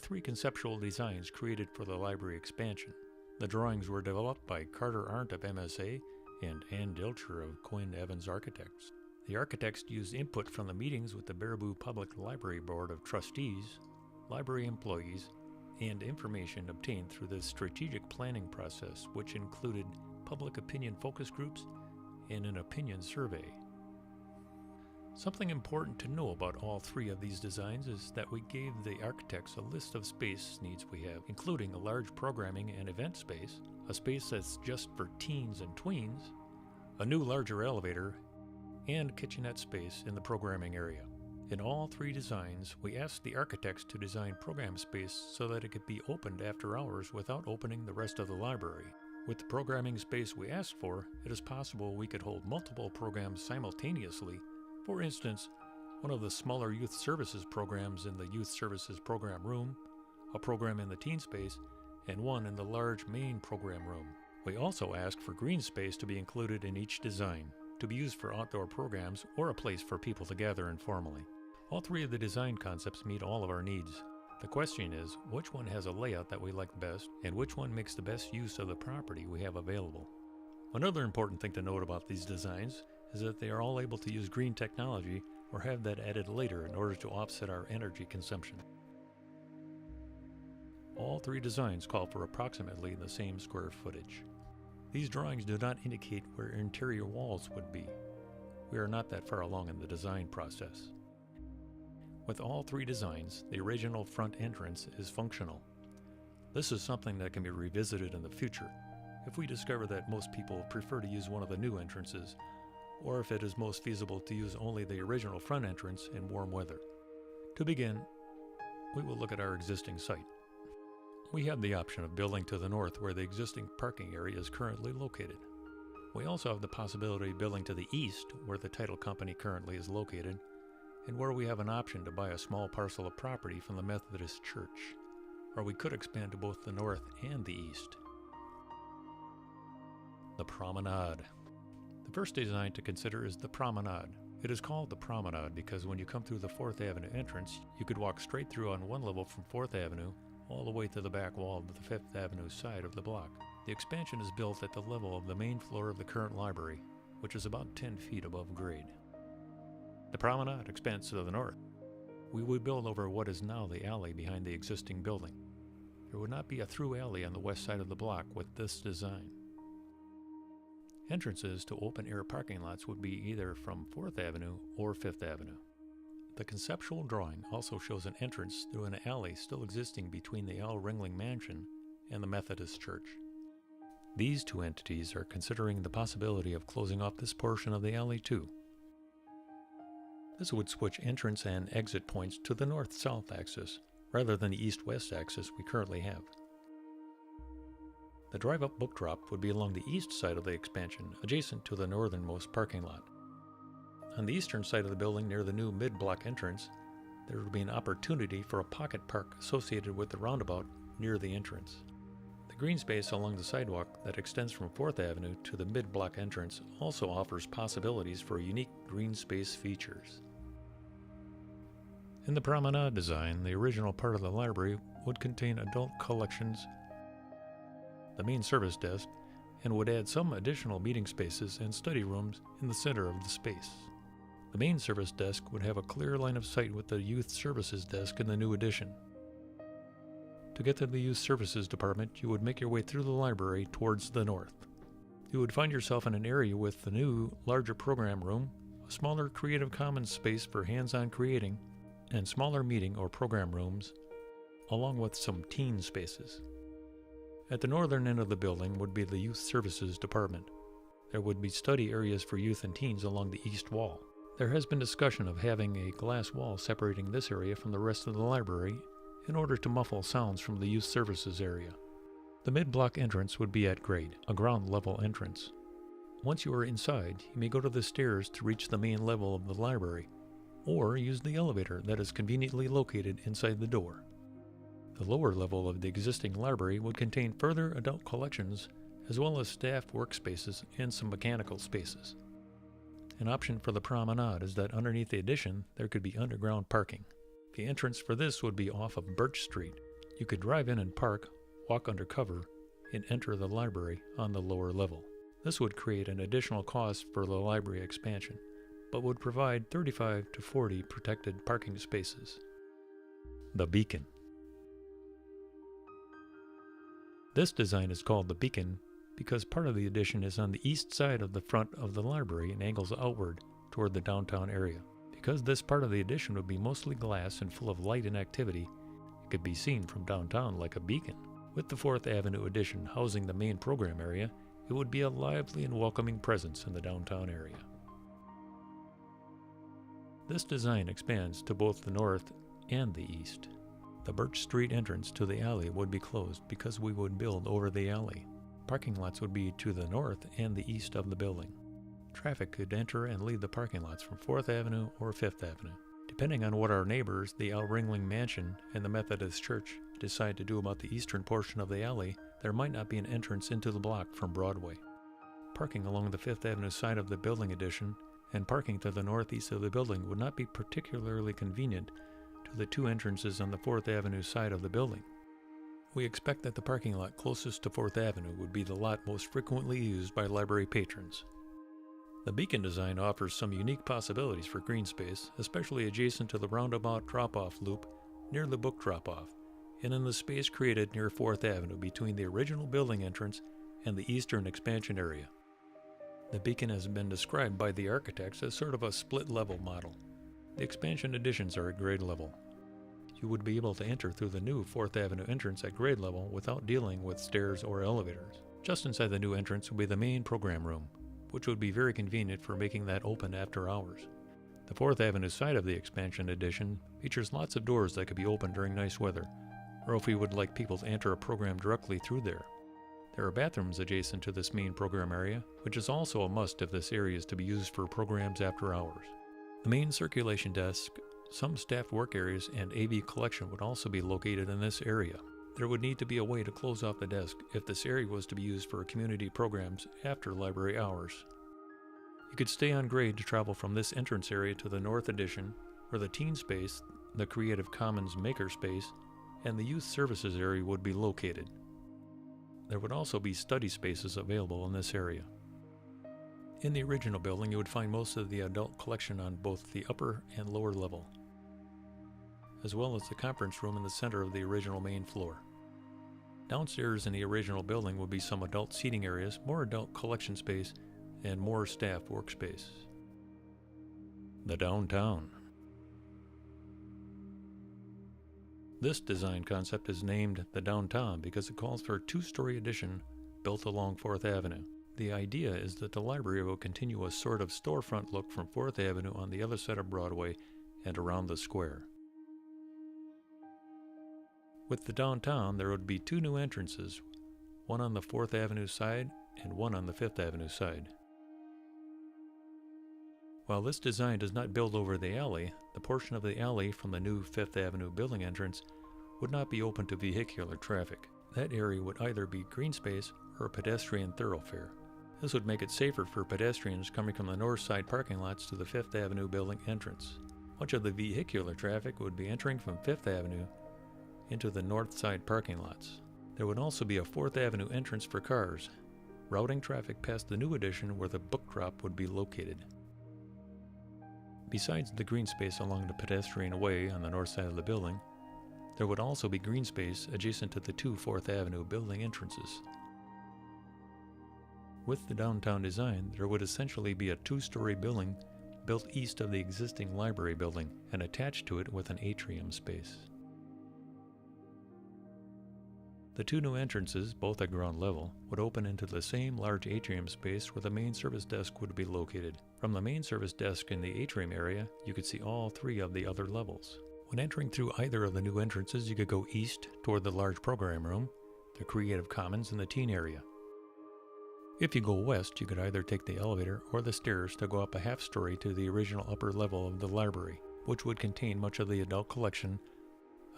three conceptual designs created for the library expansion. The drawings were developed by Carter Arndt of MSA and Ann Dilcher of Quinn Evans Architects. The architects used input from the meetings with the Baraboo Public Library Board of Trustees, library employees, and information obtained through the strategic planning process, which included public opinion focus groups and an opinion survey. Something important to know about all three of these designs is that we gave the architects a list of space needs we have, including a large programming and event space, a space that's just for teens and tweens, a new larger elevator, and kitchenette space in the programming area. In all three designs, we asked the architects to design program space so that it could be opened after hours without opening the rest of the library. With the programming space we asked for, it is possible we could hold multiple programs simultaneously. For instance, one of the smaller youth services programs in the youth services program room, a program in the teen space, and one in the large main program room. We also asked for green space to be included in each design, to be used for outdoor programs or a place for people to gather informally. All three of the design concepts meet all of our needs. The question is, which one has a layout that we like best, and which one makes the best use of the property we have available? Another important thing to note about these designs is that they are all able to use green technology or have that added later in order to offset our energy consumption. All three designs call for approximately the same square footage. These drawings do not indicate where interior walls would be. We are not that far along in the design process. With all three designs, the original front entrance is functional. This is something that can be revisited in the future if we discover that most people prefer to use one of the new entrances, or if it is most feasible to use only the original front entrance in warm weather. To begin, we will look at our existing site. We have the option of building to the north where the existing parking area is currently located. We also have the possibility of building to the east where the title company currently is located, and where we have an option to buy a small parcel of property from the Methodist Church, or we could expand to both the north and the east. The promenade. The first design to consider is the promenade. It is called the promenade because when you come through the 4th Avenue entrance, you could walk straight through on one level from 4th Avenue all the way to the back wall of the 5th Avenue side of the block. The expansion is built at the level of the main floor of the current library, which is about 10 feet above grade. The promenade expands to the north. We would build over what is now the alley behind the existing building. There would not be a through alley on the west side of the block with this design. Entrances to open-air parking lots would be either from 4th Avenue or 5th Avenue. The conceptual drawing also shows an entrance through an alley still existing between the L. Ringling Mansion and the Methodist Church. These two entities are considering the possibility of closing off this portion of the alley too. This would switch entrance and exit points to the north-south axis rather than the east-west axis we currently have. The drive-up book drop would be along the east side of the expansion, adjacent to the northernmost parking lot. On the eastern side of the building near the new mid-block entrance, there would be an opportunity for a pocket park associated with the roundabout near the entrance. The green space along the sidewalk that extends from 4th Avenue to the mid-block entrance also offers possibilities for unique green space features. In the promenade design, the original part of the library would contain adult collections, the main service desk, and would add some additional meeting spaces and study rooms in the center of the space. The main service desk would have a clear line of sight with the youth services desk in the new addition. To get to the youth services department, you would make your way through the library towards the north. You would find yourself in an area with the new, larger program room, a smaller Creative Commons space for hands-on creating, and smaller meeting or program rooms, along with some teen spaces. At the northern end of the building would be the Youth Services Department. There would be study areas for youth and teens along the east wall. There has been discussion of having a glass wall separating this area from the rest of the library in order to muffle sounds from the Youth Services area. The mid-block entrance would be at grade, a ground-level entrance. Once you are inside, you may go to the stairs to reach the main level of the library, or use the elevator that is conveniently located inside the door. The lower level of the existing library would contain further adult collections, as well as staff workspaces and some mechanical spaces. An option for the promenade is that underneath the addition there could be underground parking. The entrance for this would be off of Birch Street, You could drive in and park, walk under cover, and enter the library on the lower level. This would create an additional cost for the library expansion, but would provide 35 to 40 protected parking spaces. The Beacon. This design is called the Beacon because part of the addition is on the east side of the front of the library and angles outward toward the downtown area. Because this part of the addition would be mostly glass and full of light and activity, it could be seen from downtown like a beacon. With the 4th Avenue addition housing the main program area, it would be a lively and welcoming presence in the downtown area. This design expands to both the north and the east. The Birch Street entrance to the alley would be closed because we would build over the alley. Parking lots would be to the north and the east of the building. Traffic could enter and leave the parking lots from 4th Avenue or 5th Avenue. Depending on what our neighbors, the Ringling Mansion and the Methodist Church, decide to do about the eastern portion of the alley, there might not be an entrance into the block from Broadway. Parking along the 5th Avenue side of the building addition and parking to the northeast of the building would not be particularly convenient to the 2 entrances on the 4th Avenue side of the building. We expect that the parking lot closest to 4th Avenue would be the lot most frequently used by library patrons. The Beacon design offers some unique possibilities for green space, especially adjacent to the roundabout drop-off loop near the book drop-off, and in the space created near 4th Avenue between the original building entrance and the eastern expansion area. The Beacon has been described by the architects as sort of a split-level model. The expansion additions are at grade level. You would be able to enter through the new 4th Avenue entrance at grade level without dealing with stairs or elevators. Just inside the new entrance would be the main program room, which would be very convenient for making that open after hours. The 4th Avenue side of the expansion addition features lots of doors that could be opened during nice weather, or if we would like people to enter a program directly through there. There are bathrooms adjacent to this main program area, which is also a must if this area is to be used for programs after hours. The main circulation desk, some staff work areas, and AV collection would also be located in this area. There would need to be a way to close off the desk if this area was to be used for community programs after library hours. You could stay on grade to travel from this entrance area to the north addition, where the teen space, the Creative Commons maker space, and the youth services area would be located. There would also be study spaces available in this area. In the original building, you would find most of the adult collection on both the upper and lower level, as well as the conference room in the center of the original main floor. Downstairs in the original building would be some adult seating areas, more adult collection space, and more staff workspace. The downtown. This design concept is named the downtown because it calls for a 2-story addition built along 4th Avenue. The idea is that the library will continue a sort of storefront look from 4th Avenue on the other side of Broadway and around the square. With the downtown, there would be 2 new entrances, one on the 4th Avenue side and one on the 5th Avenue side. While this design does not build over the alley, the portion of the alley from the new 5th Avenue building entrance would not be open to vehicular traffic. That area would either be green space or a pedestrian thoroughfare. This would make it safer for pedestrians coming from the north side parking lots to the 5th Avenue building entrance. Much of the vehicular traffic would be entering from 5th Avenue into the north side parking lots. There would also be a 4th Avenue entrance for cars, routing traffic past the new addition where the book drop would be located. Besides the green space along the pedestrian way on the north side of the building, there would also be green space adjacent to the 2 4th Avenue building entrances. With the downtown design, there would essentially be a 2-story building built east of the existing library building and attached to it with an atrium space. The 2 new entrances, both at ground level, would open into the same large atrium space where the main service desk would be located. From the main service desk in the atrium area, you could see all 3 of the other levels. When entering through either of the new entrances, you could go east toward the large program room, the Creative Commons, and the teen area. If you go west, you could either take the elevator or the stairs to go up a half-story to the original upper level of the library, which would contain much of the adult collection,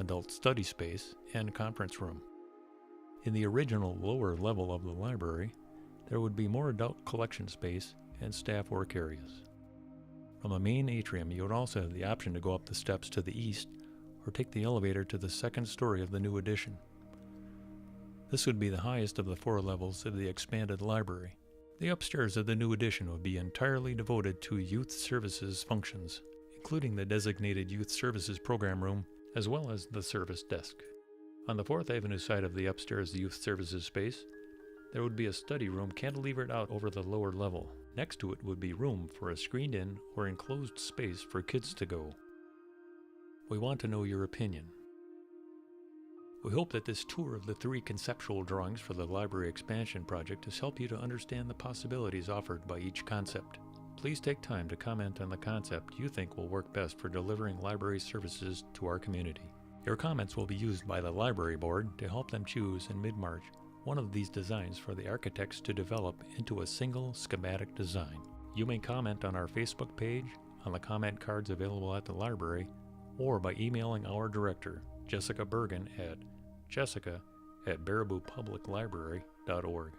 adult study space, and conference room. In the original lower level of the library, there would be more adult collection space and staff work areas. From the main atrium, you would also have the option to go up the steps to the east or take the elevator to the second story of the new addition. This would be the highest of the 4 levels of the expanded library. The upstairs of the new addition would be entirely devoted to youth services functions, including the designated youth services program room, as well as the service desk. On the 4th Avenue side of the upstairs youth services space, there would be a study room cantilevered out over the lower level. Next to it would be room for a screened-in or enclosed space for kids to go. We want to know your opinion. We hope that this tour of the 3 conceptual drawings for the library expansion project has helped you to understand the possibilities offered by each concept. Please take time to comment on the concept you think will work best for delivering library services to our community. Your comments will be used by the library board to help them choose in mid-March one of these designs for the architects to develop into a single schematic design. You may comment on our Facebook page, on the comment cards available at the library, or by emailing our director, Jessica Bergen, at jessica@baraboopubliclibrary.org.